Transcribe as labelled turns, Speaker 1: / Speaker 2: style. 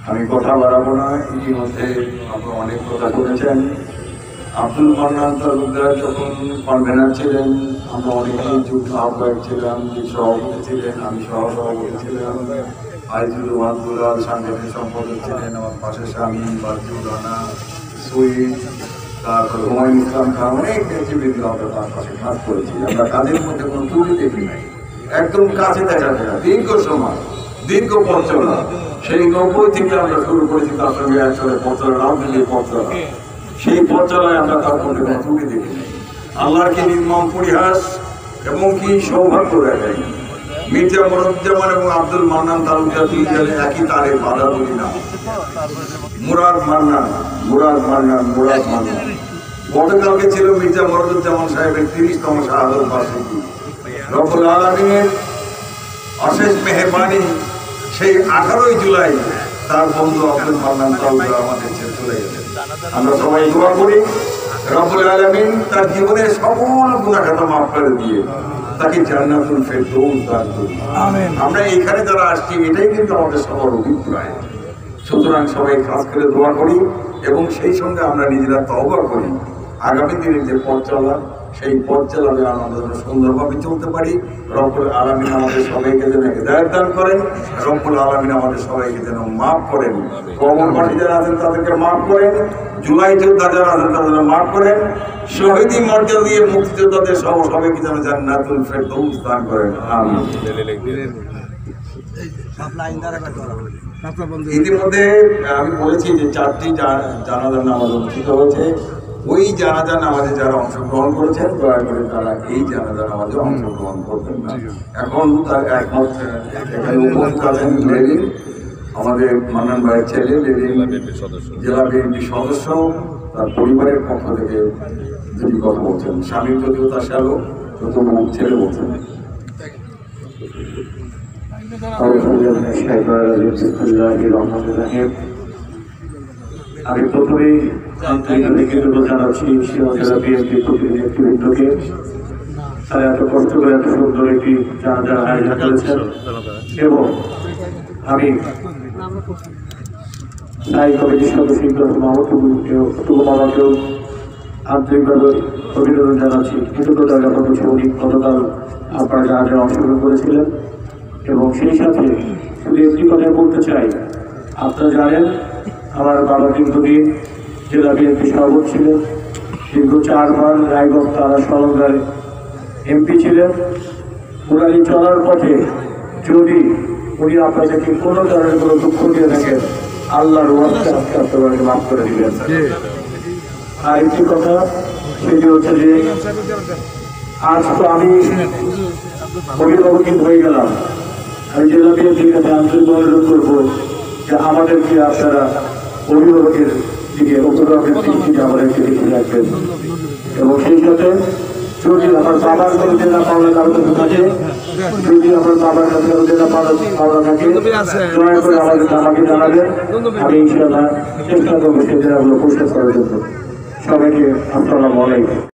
Speaker 1: আমি কথা বাড়াবো না। ইতিমধ্যে আপনারা অনেক কথা বলেছেন। আব্দুল মান্নান তালুকদার যখন কনভেনার ছিলেন, আমরা অনেকেই যুদ্ধ আহ্বায়ক ছিলাম, যে সভাপতি ছিলেন, আমি সহসভাপতি ছিলাম। আইজুল ওয়াদুল্লাহ সাংগঠনিক সম্পাদক ছিলেন, আমার পাশে স্বামী বাজুল রানা, সৈয়দ, তারপরে হুমায়ুন ইসলাম খান, অনেক নেতৃবৃন্দ আমরা তার পাশে কাজ করেছি। আমরা কাজের মধ্যে কোনো ত্রুটি দেখি নাই, একদম কাছে দেখা যায়। দীর্ঘ সময়, দীর্ঘ পথ চলা, সেই 90 থেকে আমরা শুরু করেছি তার সঙ্গে একসাথে পথ চলা, রাজনীতির পথ চলা। সেই পথ চলায় আমরা তার মধ্যে কোনো ত্রুটি দেখি নাই। আল্লাহর কি নির্মম পরিহাস এবং কি সৌভাগ্য দেখাই। মির্জা মরুজ্জামান এবং আব্দুল মান্নান তালুকদার দুই জনে একই তারে বাধা বলি না। মুরাদ মান্নান। গতকালকে ছিল মির্জা মরুজ্জামান সাহেবের 30তম শাহাদত বার্ষিকী। রব্বুল আলামিনের অশেষ মেহেরবানি, সেই 18ই জুলাই তার বন্ধু আব্দুল মান্নান তালুকদার আমাদের ছেড়ে চলে গেলেন। আমরা সবাই দোয়া করি রব্বুল আলামিন তার জীবনের সকল গুনাহ খাতা মাফ করে দিয়ে তাকে জান্নাতুল ফেরদৌস দান করুন। আমিন। আমরা এখানে যারা আসছি, এটাই কিন্তু আমাদের সবার অভিপ্রায়। সুতরাং সবাই খাস করে দোয়া করি এবং সেই সঙ্গে আমরা নিজেরা তওবা করি। আগামী দিনের যে পথ চলা, সেই পথ চলাবে আমরা যেন সুন্দরভাবে চলতে পারি। রব্বুল আলামিন আমাদের সবাইকে যেন হেদায়েত দান করেন। রব্বুল আলামিন আমাদের সবাইকে যেন মাফ করেন। কবরবাসী যারা আছেন তাদেরকে মাফ করেন। জুলাই যোদ্ধা যারা আছেন তাদের মাফ করেন। শহীদি মর্যাদা দিয়ে মুক্তিযোদ্ধাদের সবাইকে যেন জান্নাতুল ফেরদৌস দান করেন। আমিন। ইতিমধ্যে আমি বলেছি যে 4টি জানাজার নামাজ অনুষ্ঠিত হয়েছে। ওই জানাজার নামাজে যারা অংশগ্রহণ করেছেন, দয়া করে তারা এই জানাজার নামাজে অংশগ্রহণ করবেন না। এখন তার একমত এখানে উপস্থিত আছেন লেলিন, আমাদের মান্নান ভাইয়ের ছেলে, লেলিন জেলা বিএনপি সদস্য, তার পরিবারের পক্ষ থেকে যদি কথা বলছেন। স্বামী যদিও তার শ্যালো, তবু ছেলে বলছেন।
Speaker 2: আমি প্রথমেই জানাচ্ছি নেতৃবৃন্দকে, তারা এত কষ্ট করে এত সুন্দর একটি জানাজার আয়োজন করেছেন। এবং আমি স্থায়ী কমিটির সদস্য মামাকেও আন্তরিকভাবে অভিনন্দন জানাচ্ছি। কৃতজ্ঞতা জ্ঞাপন করছি, উনি গতকাল আপনারা জানাজায় অংশগ্রহণ করেছিলেন। এবং সেই সাথে শুধু একটি কথা বলতে চাই, আপনারা জানেন আমার বাবা দীর্ঘদিন জেলা বিএনপি সভাপতি ছিলেন, দীর্ঘ 4 বার রায়গঞ্জ তারা সরকারে এমপি ছিলেন। উনি চলার পথে যদি উনি আপনাদেরকে কোনো ধরনের কোনো দুঃখ দিয়ে থাকেন, আল্লাহর ওয়াস্তে আজকে আপনাদেরকে মাফ করে দিবেন। আর একটি কথা সেটি হচ্ছে যে আজ তো আমি অভিভাবক হয়ে গেলাম, আমি জেলা বিএনপির কাছে আন্তরিকভাবে অনুরোধ করবো যে আমাদেরকে আপনারা অভিভাবকের দিকে, অভিভাবকের দিকে আমাদেরকে দেখে রাখবেন। এবং সেই সাথে যদি আমার বাবার কাছে না পাওয়া কারো কাছে থাকে, যদি আমার বাবার কাছে না পাওয়া থাকে, দয়া করে আমাকে জানাবেন। আমি ইনশাআল্লাহ চেষ্টা করবো সেই জায়গাগুলো পরিষ্কার করার জন্য। সবাইকে আসসালামু আলাইকুম।